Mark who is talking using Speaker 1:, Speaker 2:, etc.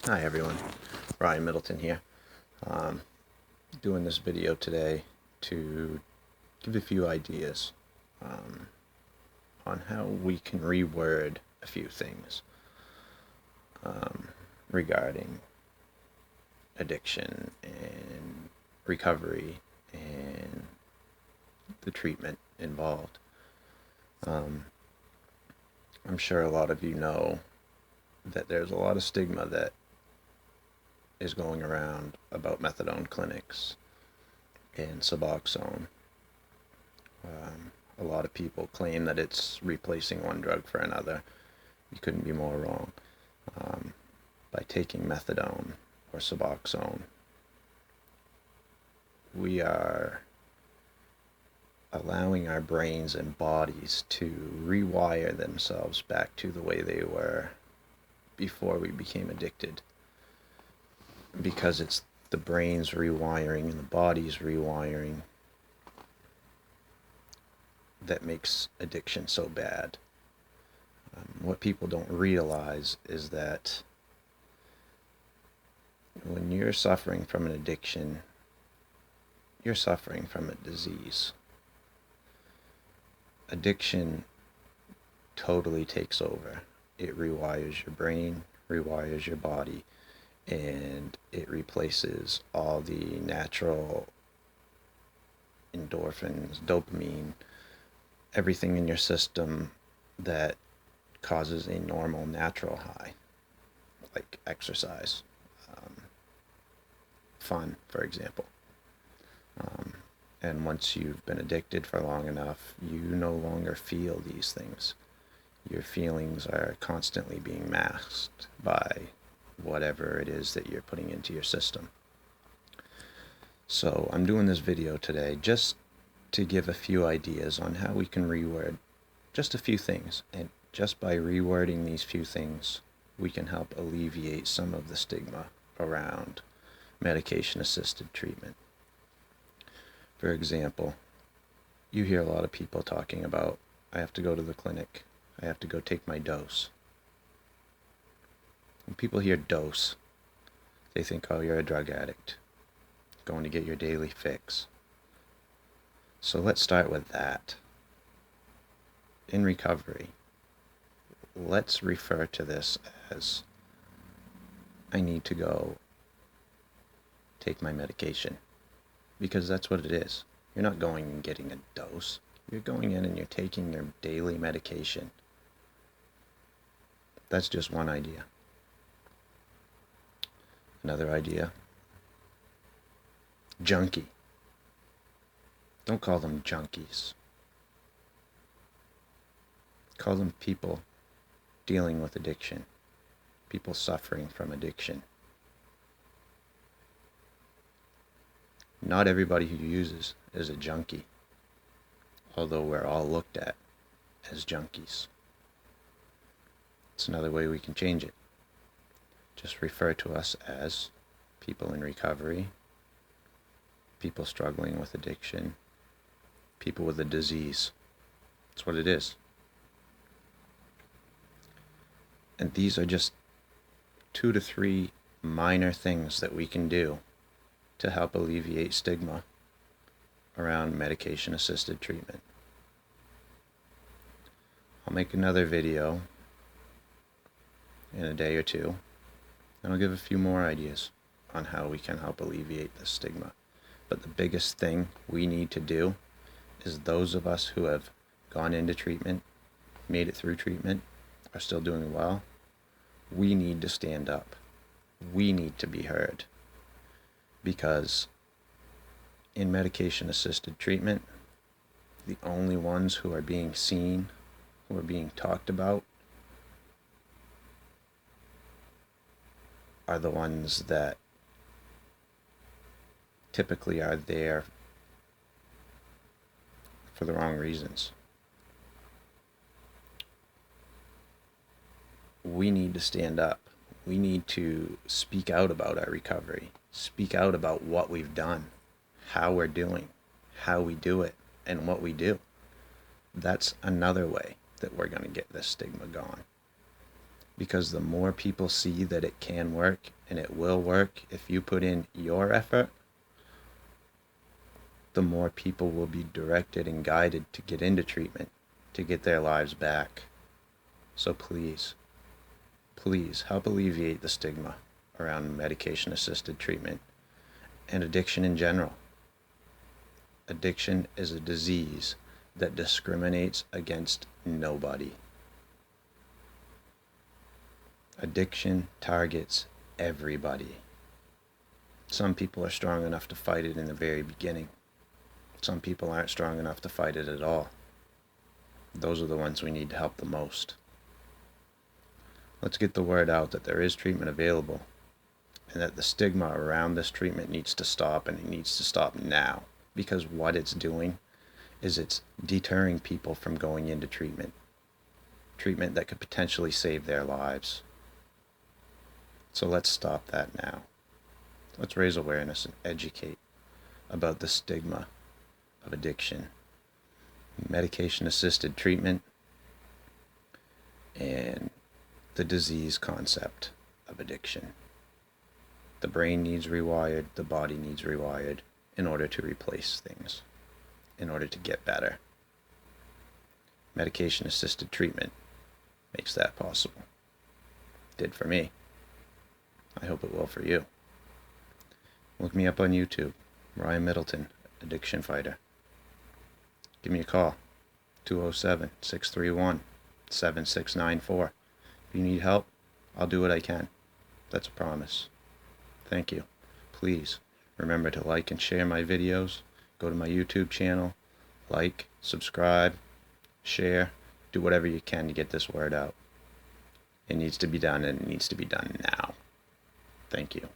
Speaker 1: Hi everyone, Ryan Middleton here. Doing this video today to give a few ideas um, on how we can reword a few things regarding addiction and recovery and the treatment involved. I'm sure a lot of you know that there's a lot of stigma that is going around about methadone clinics and Suboxone. A lot of people claim that it's replacing one drug for another. You couldn't be more wrong. By taking methadone or Suboxone, we are allowing our brains and bodies to rewire themselves back to the way they were before we became addicted. Because it's the brain's rewiring and the body's rewiring that makes addiction so bad. What people don't realize is that when you're suffering from an addiction, you're suffering from a disease. Addiction totally takes over. It rewires your brain, rewires your body, and it replaces all the natural endorphins, dopamine, everything in your system that causes a normal, natural high, like exercise, fun, for example. And once you've been addicted for long enough, you no longer feel these things. Your feelings are constantly being masked by whatever it is that you're putting into your system. So I'm doing this video today just to give a few ideas on how we can reword just a few things. And just by rewording these few things, we can help alleviate some of the stigma around medication-assisted treatment. For example, you hear a lot of people talking about, I have to go to the clinic, I have to go take my dose. When people hear dose, they think, oh, you're a drug addict, going to get your daily fix. So let's start with that. In recovery, let's refer to this as, I need to go take my medication. Because that's what it is. You're not going and getting a dose. You're going in and you're taking your daily medication. That's just one idea. Another idea. Junkie. Don't call them junkies. Call them people dealing with addiction. People suffering from addiction. Not everybody who uses is a junkie, although we're all looked at as junkies. It's another way we can change it. Just refer to us as people in recovery, people struggling with addiction, people with a disease. That's what it is. And these are just 2 to 3 minor things that we can do to help alleviate stigma around medication-assisted treatment. I'll make another video in a day or two, and I'll give a few more ideas on how we can help alleviate the stigma. But the biggest thing we need to do is those of us who have gone into treatment, made it through treatment, are still doing well, we need to stand up. We need to be heard. Because in medication-assisted treatment, the only ones who are being seen, who are being talked about, are the ones that typically are there for the wrong reasons. We need to stand up. We need to speak out about our recovery, speak out about what we've done, how we're doing, how we do it, and what we do. That's another way that we're going to get this stigma gone. Because the more people see that it can work, and it will work if you put in your effort, the more people will be directed and guided to get into treatment, to get their lives back. So please, please help alleviate the stigma around medication-assisted treatment and addiction in general. Addiction is a disease that discriminates against nobody. Addiction targets everybody. Some people are strong enough to fight it in the very beginning. Some people aren't strong enough to fight it at all. Those are the ones we need to help the most. Let's get the word out that there is treatment available, and that the stigma around this treatment needs to stop, and it needs to stop now. Because what it's doing is it's deterring people from going into treatment. Treatment that could potentially save their lives. So let's stop that now. Let's raise awareness and educate about the stigma of addiction, medication-assisted treatment, and the disease concept of addiction. The brain needs rewired, the body needs rewired in order to replace things, in order to get better. Medication-assisted treatment makes that possible. It did for me. I hope it will for you. Look me up on YouTube, Ryan Middleton, Addiction Fighter. Give me a call, 207-631-7694. If you need help, I'll do what I can. That's a promise. Thank you. Please remember to like and share my videos. Go to my YouTube channel, like, subscribe, share, do whatever you can to get this word out. It needs to be done, and it needs to be done now. Thank you.